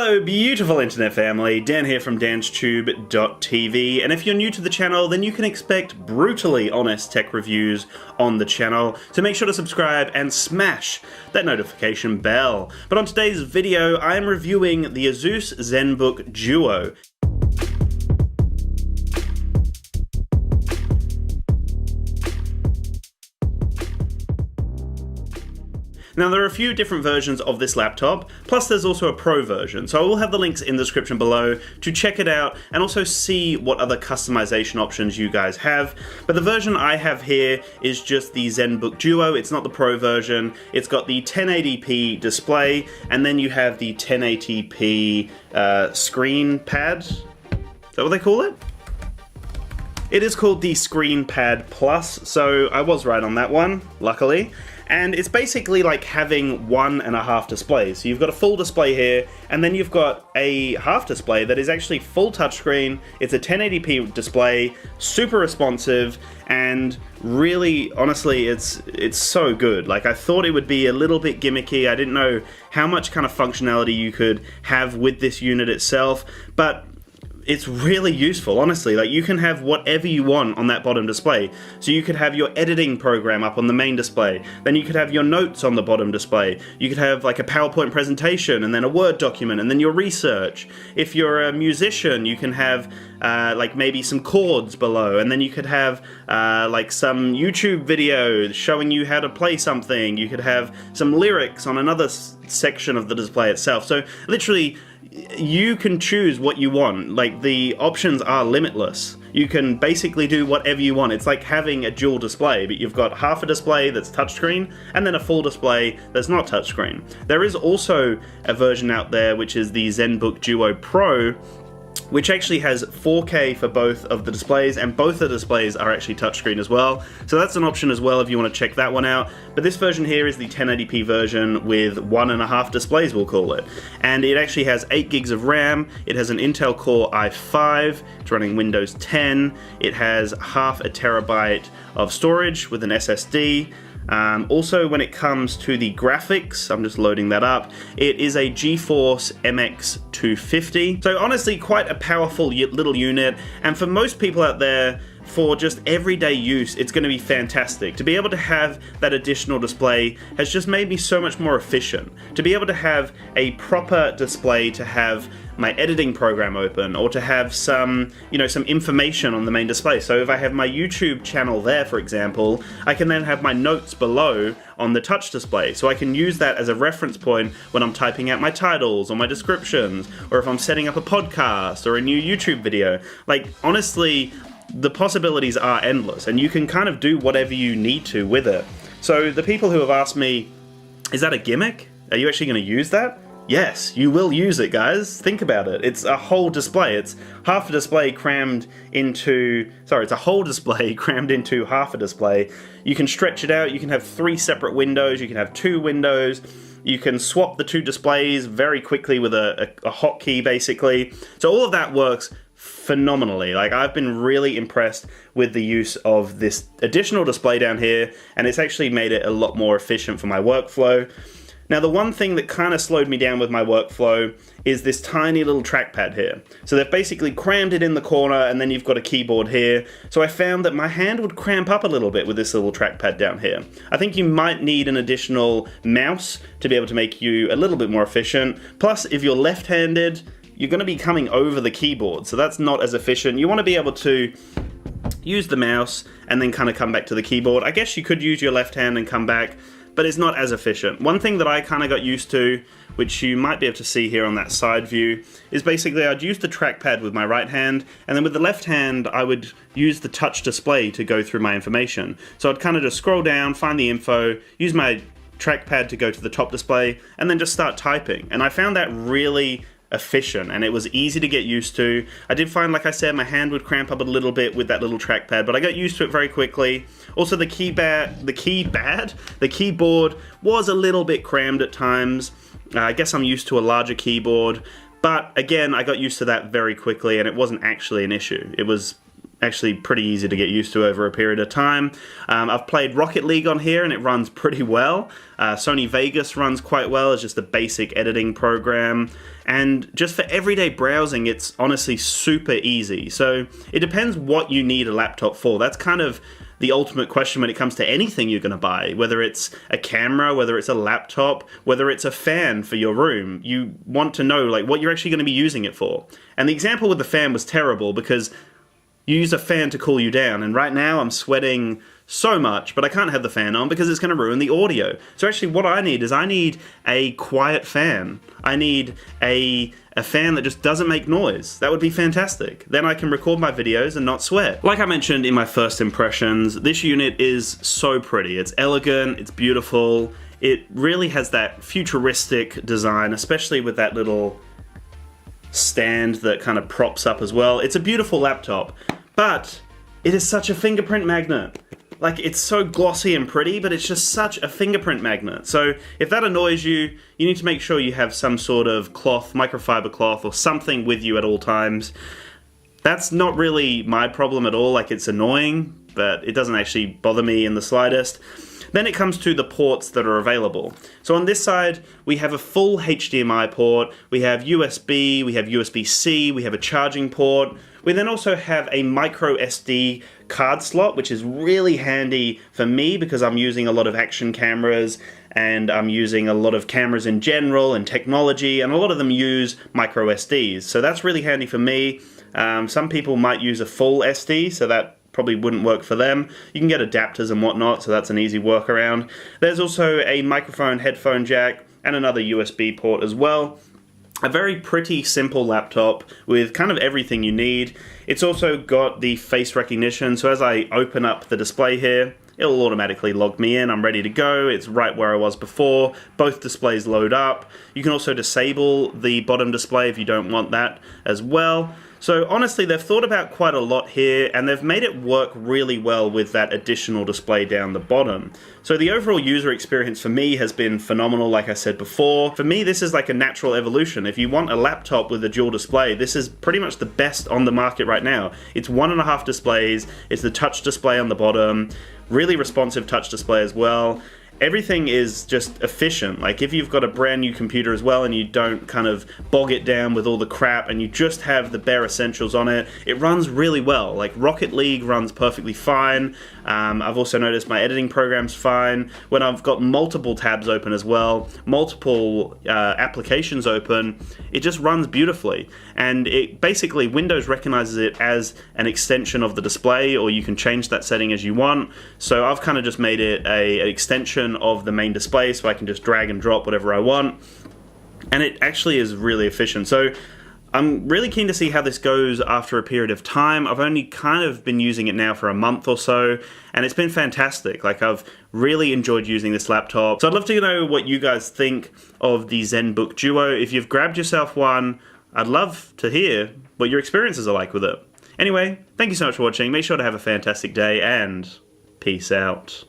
Hello beautiful internet family, Dan here from DansTube.tv, and if you're new to the channel then you can expect brutally honest tech reviews on the channel, so make sure to subscribe and smash that notification bell. But on today's video I am reviewing the Asus Zenbook Duo. Now there are a few different versions of this laptop, plus there's also a Pro version, so I will have the links in the description below to check it out and also see what other customization options you guys have. But the version I have here is just the Zenbook Duo. It's not the Pro version. It's got the 1080p display, and then you have the 1080p screen pad. Is that what they call it? It is called the Screen Pad Plus, so I was right on that one, luckily. And it's basically like having 1.5 displays. So you've got a full display here, and then you've got a half display that is actually full touchscreen. It's a 1080p display, super responsive, and really, honestly, it's so good. Like, I thought it would be a little bit gimmicky. I didn't know how much kind of functionality you could have with this unit itself, but it's really useful, honestly. Like, you can have whatever you want on that bottom display. So you could have your editing program up on the main display. Then you could have your notes on the bottom display. You could have like a PowerPoint presentation and then a Word document and then your research. If you're a musician, you can have like maybe some chords below, and then you could have like some YouTube videos showing you how to play something. You could have some lyrics on another section of the display itself. So literally, you can choose what you want. Like, the options are limitless. You can basically do whatever you want. It's like having a dual display, but you've got half a display that's touchscreen and then a full display that's not touchscreen. There is also a version out there which is the Zenbook Duo Pro, which actually has 4K for both of the displays, and both the displays are actually touchscreen as well. So that's an option as well if you want to check that one out. But this version here is the 1080p version with 1.5 displays, we'll call it. And it actually has 8 gigs of RAM, it has an Intel Core i5, it's running Windows 10, it has half a terabyte of storage with an SSD. Also, when it comes to the graphics, I'm just loading that up, it is a GeForce MX 250. So honestly, quite a powerful little unit, and for most people out there, for just everyday use, it's going to be fantastic. To be able to have that additional display has just made me so much more efficient. To be able to have a proper display to have my editing program open, or to have some, some information on the main display. So if I have my YouTube channel there, for example, I can then have my notes below on the touch display. So I can use that as a reference point when I'm typing out my titles or my descriptions, or if I'm setting up a podcast or a new YouTube video. Like, honestly, the possibilities are endless, and you can kind of do whatever you need to with it. So the people who have asked me, is that a gimmick? Are you actually going to use that? Yes, you will use it, guys. Think about it. It's a whole display. It's half a display crammed into... Sorry, it's a whole display crammed into half a display. You can stretch it out. You can have 3 separate windows. You can have 2 windows. You can swap the 2 displays very quickly with a hotkey, basically. So all of that works phenomenally. Like, I've been really impressed with the use of this additional display down here, and it's actually made it a lot more efficient for my workflow. Now, the one thing that kind of slowed me down with my workflow is this tiny little trackpad here. So they've basically crammed it in the corner, and then you've got a keyboard here. So I found that my hand would cramp up a little bit with this little trackpad down here. I think you might need an additional mouse to be able to make you a little bit more efficient. Plus, if you're left-handed, you're going to be coming over the keyboard, so that's not as efficient. You want to be able to use the mouse and then kind of come back to the keyboard. I guess you could use your left hand and come back, but it's not as efficient. One thing that I kind of got used to, which you might be able to see here on that side view, is basically I'd use the trackpad with my right hand, and then with the left hand I would use the touch display to go through my information. So I'd kind of just scroll down, find the info, use my trackpad to go to the top display, and then just start typing. And I found that really efficient, and it was easy to get used to. I did find, like I said, my hand would cramp up a little bit with that little trackpad, but I got used to it very quickly. Also, the keyboard was a little bit crammed at times. I guess I'm used to a larger keyboard, but again, I got used to that very quickly, and it wasn't actually an issue. It was actually pretty easy to get used to over a period of time. I've played Rocket League on here and it runs pretty well. Sony Vegas runs quite well. It's just a basic editing program. And just for everyday browsing, it's honestly super easy. So it depends what you need a laptop for. That's kind of the ultimate question when it comes to anything you're going to buy, whether it's a camera, whether it's a laptop, whether it's a fan for your room. You want to know like what you're actually going to be using it for. And the example with the fan was terrible because you use a fan to cool you down, and right now I'm sweating so much, but I can't have the fan on because it's going to ruin the audio. So actually what I need is a quiet fan. I need a fan that just doesn't make noise. That would be fantastic. Then I can record my videos and not sweat. Like I mentioned in my first impressions, this unit is so pretty. It's elegant, it's beautiful. It really has that futuristic design, especially with that little stand that kind of props up as well. It's a beautiful laptop, but it is such a fingerprint magnet. Like, it's so glossy and pretty, but it's just such a fingerprint magnet. So if that annoys you, you need to make sure you have some sort of cloth, microfiber cloth, or something with you at all times. That's not really my problem at all. Like, it's annoying, but it doesn't actually bother me in the slightest. Then it comes to the ports that are available. So on this side, we have a full HDMI port, we have USB, we have USB-C, we have a charging port. We then also have a micro SD card slot, which is really handy for me because I'm using a lot of action cameras and I'm using a lot of cameras in general and technology, and a lot of them use micro SDs. So that's really handy for me. Some people might use a full SD, so that probably wouldn't work for them. You can get adapters and whatnot, so that's an easy workaround. There's also a microphone headphone jack and another USB port as well. A very pretty simple laptop with kind of everything you need. It's also got the face recognition, so as I open up the display here, it'll automatically log me in. I'm ready to go. It's right where I was before. Both displays load up. You can also disable the bottom display if you don't want that as well. So honestly, they've thought about quite a lot here, and they've made it work really well with that additional display down the bottom. So the overall user experience for me has been phenomenal, like I said before. For me, this is like a natural evolution. If you want a laptop with a dual display, this is pretty much the best on the market right now. It's 1.5 displays, it's the touch display on the bottom, really responsive touch display as well. Everything is just efficient. Like, if you've got a brand new computer as well and you don't kind of bog it down with all the crap and you just have the bare essentials on it, it runs really well. Like, Rocket League runs perfectly fine. I've also noticed my editing program's fine. When I've got multiple tabs open as well, multiple applications open, it just runs beautifully. And it basically, Windows recognizes it as an extension of the display, or you can change that setting as you want. So I've kind of just made it an extension of the main display, so I can just drag and drop whatever I want, and it actually is really efficient. So I'm really keen to see how this goes after a period of time. I've only kind of been using it now for a month or so, and it's been fantastic. Like, I've really enjoyed using this laptop. So I'd love to know what you guys think of the Zenbook Duo. If you've grabbed yourself one, I'd love to hear what your experiences are like with it. Anyway, thank you so much for watching. Make sure to have a fantastic day, and peace out.